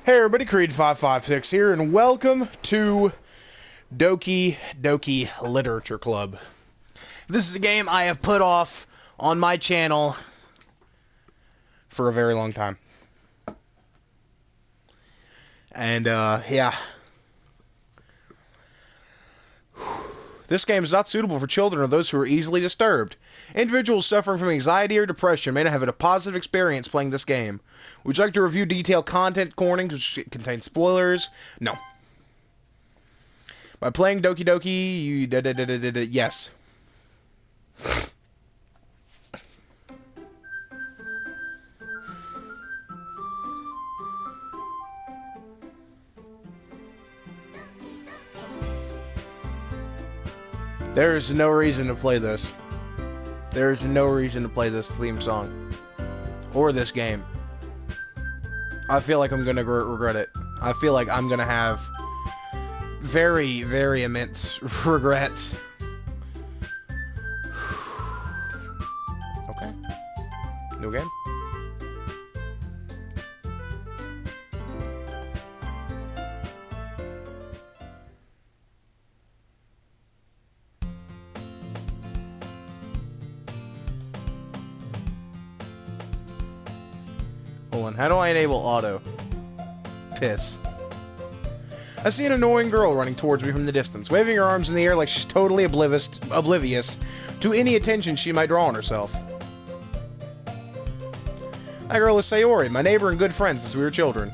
Hey everybody, Creed556 here, and welcome to Doki Doki Literature Club. This is a game I have put off on my channel for a very long time. And, yeah. This game is not suitable for children or those who are easily disturbed. Individuals suffering from anxiety or depression may not have a positive experience playing this game. Would you like to review detailed content warnings which contain spoilers? No. By playing Doki Doki, you... yes. There is no reason to play this. There is no reason to play this theme song. Or this game. I feel like I'm gonna regret it. I feel like I'm gonna have very, very immense regrets. Okay. New game? Hold on, how do I enable auto? Piss. I see an annoying girl running towards me from the distance, waving her arms in the air like she's totally oblivious to any attention she might draw on herself. That girl is Sayori, my neighbor and good friend since we were children.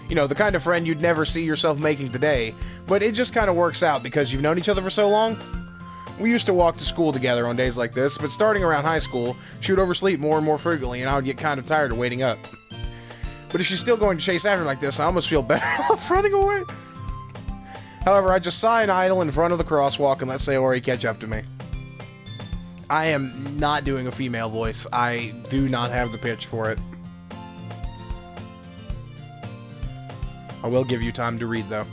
You know, the kind of friend you'd never see yourself making today, but it just kind of works out because you've known each other for so long. We used to walk to school together on days like this, but starting around high school, she would oversleep more and more frequently, and I would get kind of tired of waiting up. But if she's still going to chase after me like this, I almost feel better off running away. However, I just sigh and idle in front of the crosswalk and let Sayori catch up to me. I am not doing a female voice. I do not have the pitch for it. I will give you time to read, though.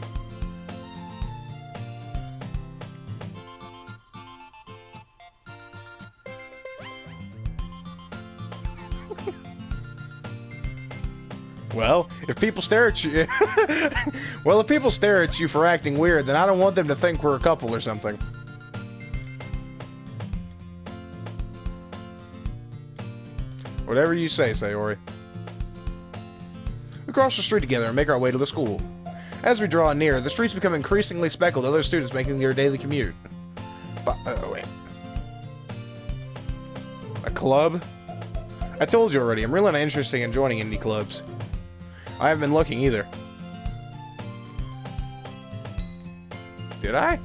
Well, if people stare at you... well, if people stare at you for acting weird, then I don't want them to think we're a couple or something. Whatever you say, Sayori. We cross the street together and make our way to the school. As we draw near, the streets become increasingly speckled with other students making their daily commute. But, wait. A club? I told you already, I'm really not interested in joining any clubs. I haven't been looking either. Did I?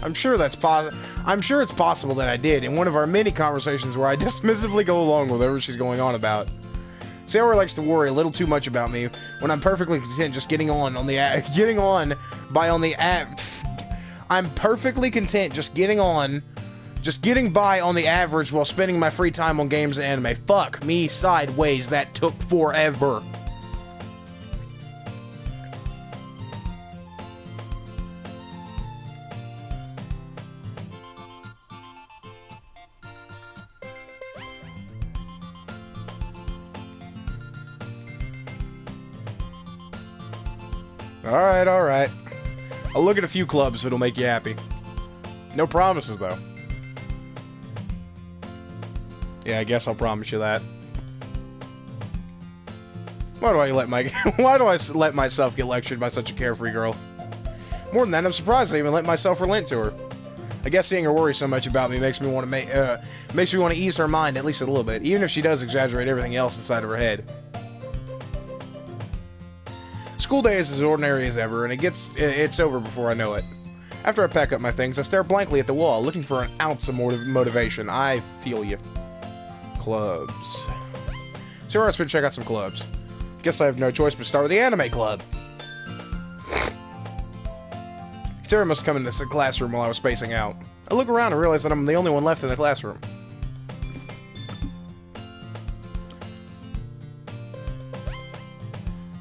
I'm sure it's possible that I did in one of our many conversations where I dismissively go along with whatever she's going on about. Sayori likes to worry a little too much about me when I'm perfectly content just getting by on the average while spending my free time on games and anime. Fuck me sideways, that took forever. Alright. I'll look at a few clubs that'll make you happy. No promises, though. Yeah, I guess I'll promise you that. Why do I let myself get lectured by such a carefree girl? More than that, I'm surprised I even let myself relent to her. I guess seeing her worry so much about me makes me want to ease her mind at least a little bit, even if she does exaggerate everything else inside of her head. School day is as ordinary as ever, and it's over before I know it. After I pack up my things, I stare blankly at the wall, looking for an ounce of motivation. I feel you. Clubs. So let's check out some clubs. Guess I have no choice but start with the anime club. Sarah must come in this classroom while I was spacing out. I look around and realize that I'm the only one left in the classroom.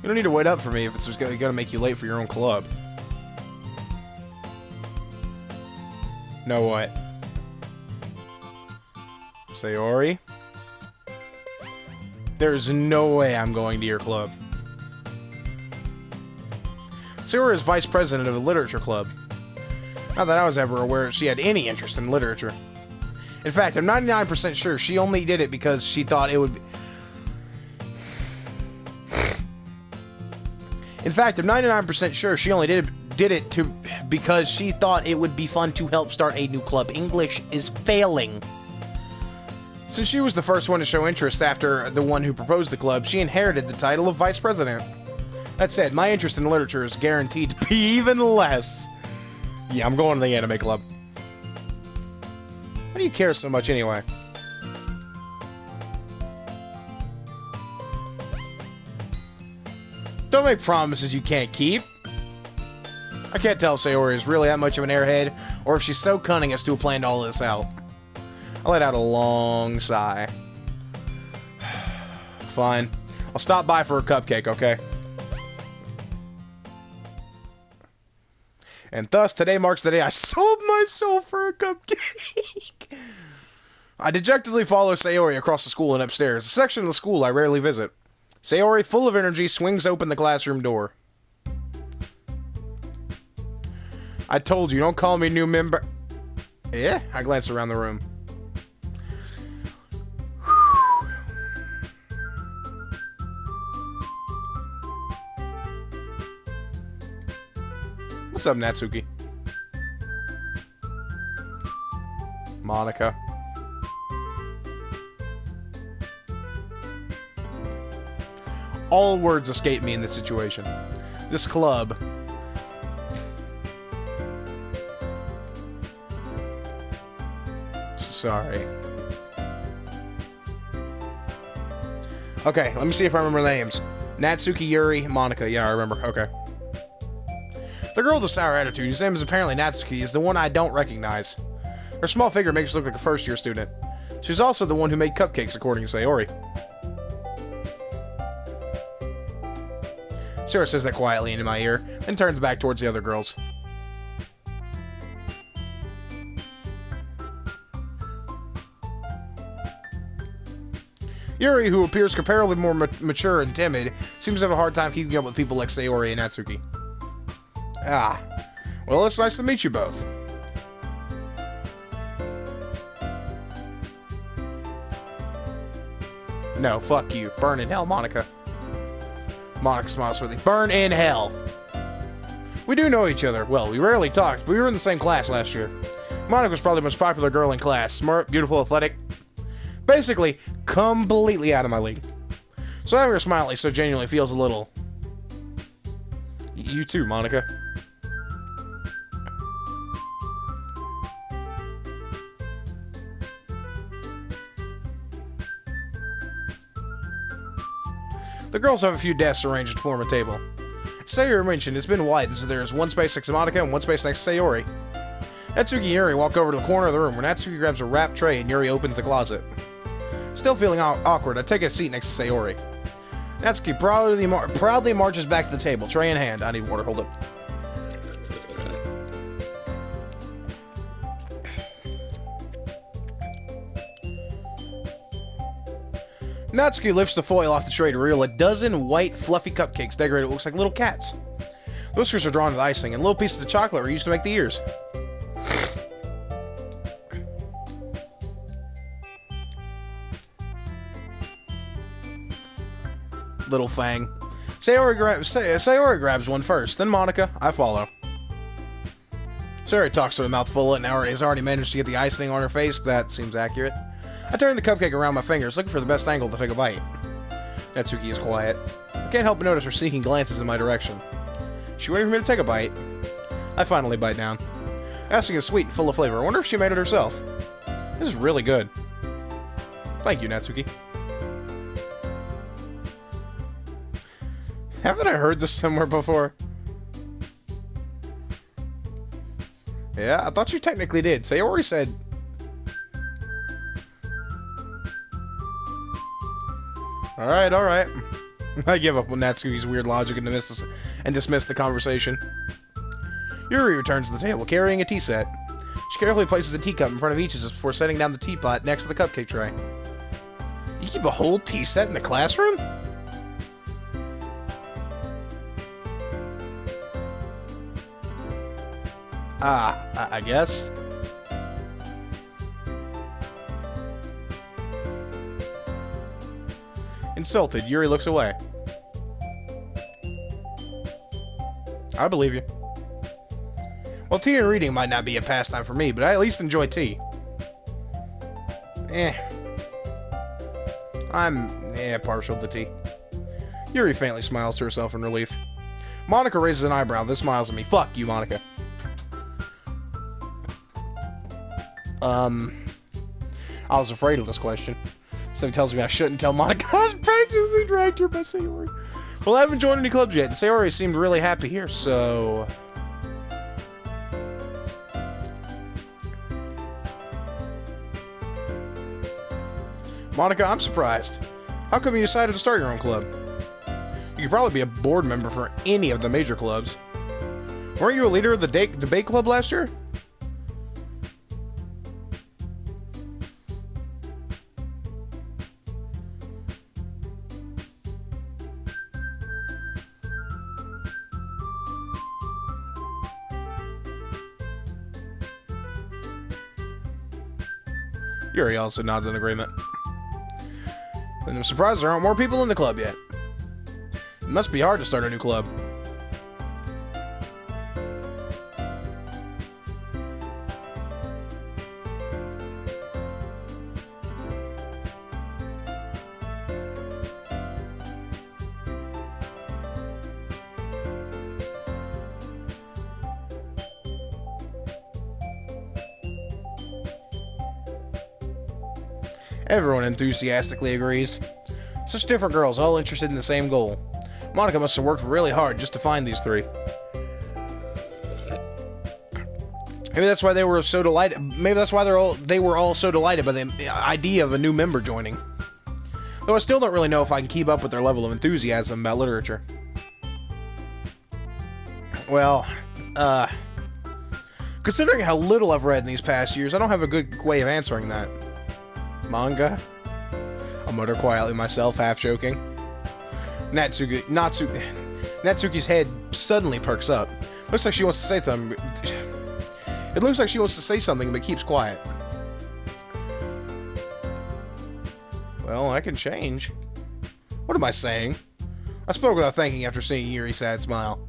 You don't need to wait up for me if it's just gonna make you late for your own club. Know what? Sayori? There's no way I'm going to your club. Sayori is vice president of the literature club. Not that I was ever aware she had any interest in literature. In fact, I'm 99% sure she only did it because she thought it would be... In fact, I'm 99% sure she only did it because she thought it would be fun to help start a new club. English is failing. Since she was the first one to show interest after the one who proposed the club, she inherited the title of vice president. That said, my interest in literature is guaranteed to be even less. Yeah, I'm going to the anime club. Why do you care so much anyway? Don't make promises you can't keep. I can't tell if Sayori is really that much of an airhead, or if she's so cunning as to have planned all this out. I let out a long sigh. Fine. I'll stop by for a cupcake, okay? And thus, today marks the day I sold my soul for a cupcake. I dejectedly follow Sayori across the school and upstairs, a section of the school I rarely visit. Sayori, full of energy, swings open the classroom door. I told you, don't call me new member. Yeah, I glance around the room. What's up, Natsuki? Monica. All words escape me in this situation. This club. Sorry. Okay, let me see if I remember the names. Natsuki, Yuri, Monica. Yeah, I remember. Okay. The girl with the sour attitude, whose name is apparently Natsuki, is the one I don't recognize. Her small figure makes her look like a first-year student. She's also the one who made cupcakes, according to Sayori. Sayori says that quietly into my ear, then turns back towards the other girls. Yuri, who appears comparably more mature and timid, seems to have a hard time keeping up with people like Sayori and Natsuki. Ah. Well, it's nice to meet you both. No, fuck you. Burn in hell, Monica. Monica smiles with me. Burn in hell! We do know each other. Well, we rarely talked, but we were in the same class last year. Monica was probably the most popular girl in class. Smart, beautiful, athletic. Basically, completely out of my league. So having her smile at least so genuinely feels a little... You too, Monica. The girls have a few desks arranged to form a table. Sayori mentioned it's been widened, so there is one space next to Monica and one space next to Sayori. Natsuki and Yuri walk over to the corner of the room where Natsuki grabs a wrapped tray and Yuri opens the closet. Still feeling awkward, I take a seat next to Sayori. Natsuki proudly marches back to the table, tray in hand. I need water, hold up. Natsuki lifts the foil off the tray to reveal a dozen white, fluffy cupcakes decorated looks like little cats. The whiskers are drawn to the icing, and little pieces of chocolate are used to make the ears. Little fang. Sayori grabs one first, then Monica. I follow. Sayori talks with a mouth full and has already managed to get the icing on her face. That seems accurate. I turn the cupcake around my fingers, looking for the best angle to take a bite. Natsuki is quiet. I can't help but notice her seeking glances in my direction. She waiting for me to take a bite. I finally bite down. Icing is sweet and full of flavor. I wonder if she made it herself. This is really good. Thank you, Natsuki. Haven't I heard this somewhere before? Yeah, I thought you technically did. Sayori said... Alright, alright. I give up on Natsuki's weird logic and dismiss the conversation. Yuri returns to the table, carrying a tea set. She carefully places a teacup in front of each of us before setting down the teapot next to the cupcake tray. You keep a whole tea set in the classroom? I guess. Insulted, Yuri looks away. I believe you. Well, tea and reading might not be a pastime for me, but I at least enjoy tea. I'm partial to tea. Yuri faintly smiles to herself in relief. Monica raises an eyebrow, then smiles at me. Fuck you, Monica. I was afraid of this question. Something tells me I shouldn't tell Monica I was practically dragged here by Sayori. Well, I haven't joined any clubs yet, and Sayori seemed really happy here, so... Monica, I'm surprised. How come you decided to start your own club? You could probably be a board member for any of the major clubs. Weren't you a leader of the debate club last year? Yuri also nods in agreement. Then I'm surprised there aren't more people in the club yet. It must be hard to start a new club. Everyone enthusiastically agrees. Such different girls, all interested in the same goal. Monica must have worked really hard just to find these three. Maybe that's why they were so delighted. Maybe that's why they were all so delighted by the idea of a new member joining. Though I still don't really know if I can keep up with their level of enthusiasm about literature. Well, considering how little I've read in these past years, I don't have a good way of answering that. Manga? I mutter quietly myself, half joking. Natsuki's head suddenly perks up. Looks like she wants to say something. It looks like she wants to say something, but keeps quiet. Well, I can change. What am I saying? I spoke without thinking after seeing Yuri's sad smile.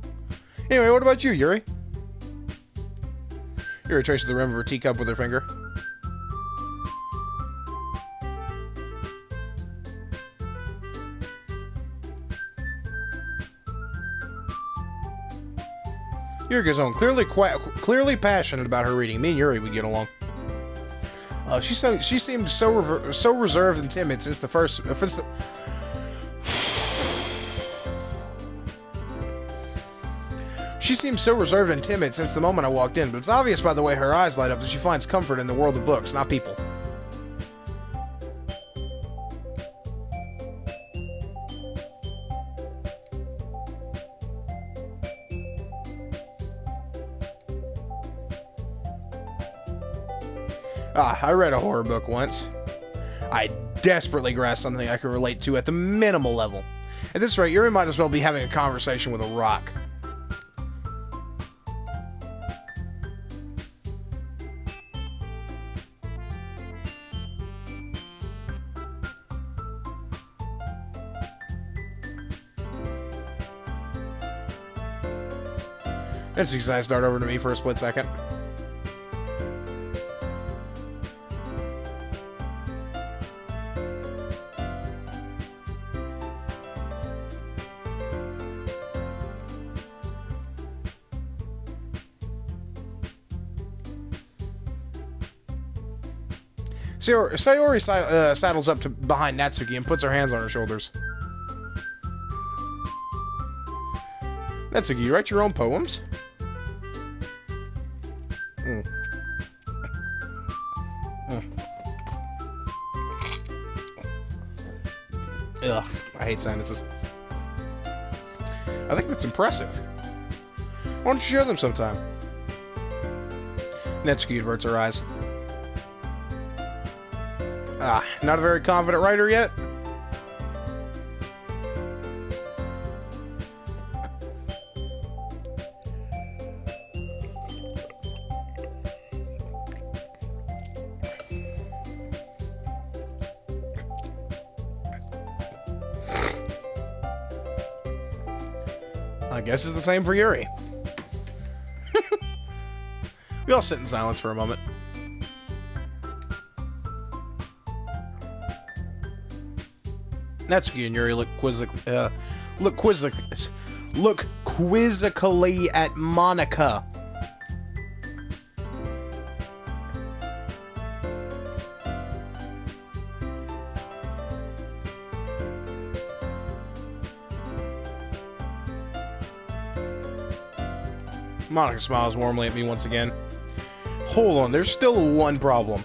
Anyway, what about you, Yuri? Yuri traces the rim of her teacup with her finger. Yuri goes on, clearly passionate about her reading. Me and Yuri would get along. She seemed so reserved and timid since the first. She seemed so reserved and timid since the moment I walked in, but it's obvious by the way her eyes light up that she finds comfort in the world of books, not people. I read a horror book once. I desperately grasped something I could relate to at the minimal level. At this rate, Yuri might as well be having a conversation with a rock. Natsuki's eyes dart over to me for a split second. Sayori saddles up behind Natsuki and puts her hands on her shoulders. Natsuki, you write your own poems? Ugh, I hate sinuses. I think that's impressive. Why don't you share them sometime? Natsuki averts her eyes. Not a very confident writer yet? I guess it's the same for Yuri. We all sit in silence for a moment. Natsuki and Yuri look quizzically at Monica. Monica smiles warmly at me once again. Hold on, there's still one problem.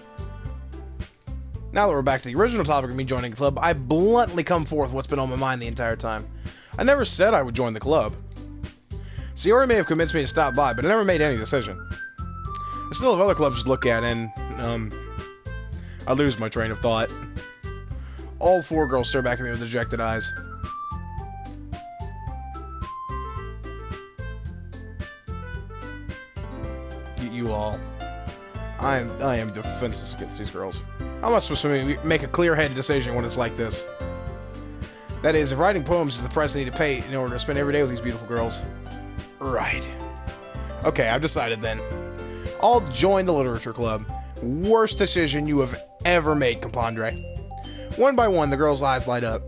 Now that we're back to the original topic of me joining the club, I bluntly come forth what's been on my mind the entire time. I never said I would join the club. Sayori may have convinced me to stop by, but I never made any decision. I still have other clubs to look at, and, I lose my train of thought. All 4 girls stare back at me with dejected eyes. You all. I am defenseless against these girls. How am I supposed to make a clear-headed decision when it's like this? That is, if writing poems is the price I need to pay in order to spend every day with these beautiful girls. Right. Okay, I've decided then. I'll join the literature club. Worst decision you have ever made, compadre. One by one, the girls' eyes light up.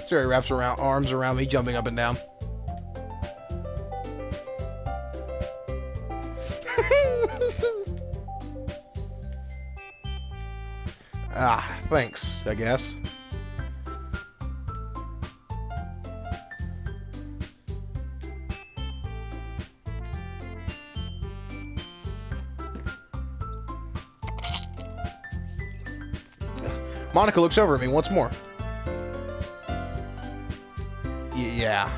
Sari wraps arms around me, jumping up and down. Thanks, I guess. Monica looks over at me once more. Yeah.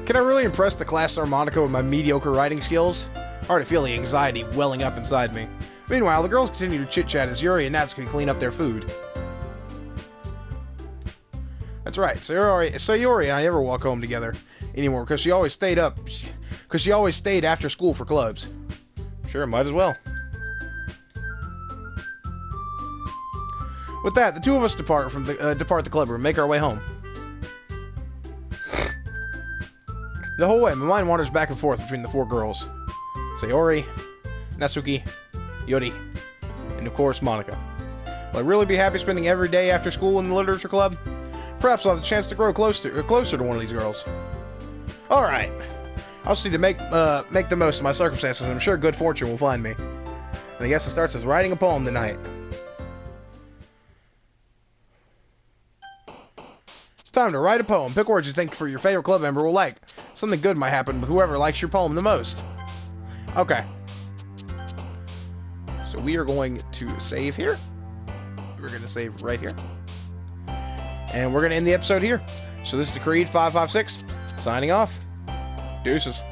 Can I really impress the class star Monica with my mediocre writing skills? Hard to feel the anxiety welling up inside me. Meanwhile, the girls continue to chit-chat as Yuri and Natsuki clean up their food. That's right, Sayori and I never walk home together anymore because she always stayed after school for clubs. Sure, might as well. With that, the 2 of us depart the club room and make our way home. The whole way, my mind wanders back and forth between the 4 girls. Sayori, Natsuki, Yuri, and of course Monica. Will I really be happy spending every day after school in the literature club? Perhaps I'll have the chance to grow closer to one of these girls. Alright. I'll just need to make the most of my circumstances, and I'm sure good fortune will find me. And I guess it starts with writing a poem tonight. It's time to write a poem. Pick words you think for your favorite club member will like. Something good might happen with whoever likes your poem the most. Okay. So we are going to save here. We're going to save right here. And we're going to end the episode here. So this is Creed 556 signing off. Deuces.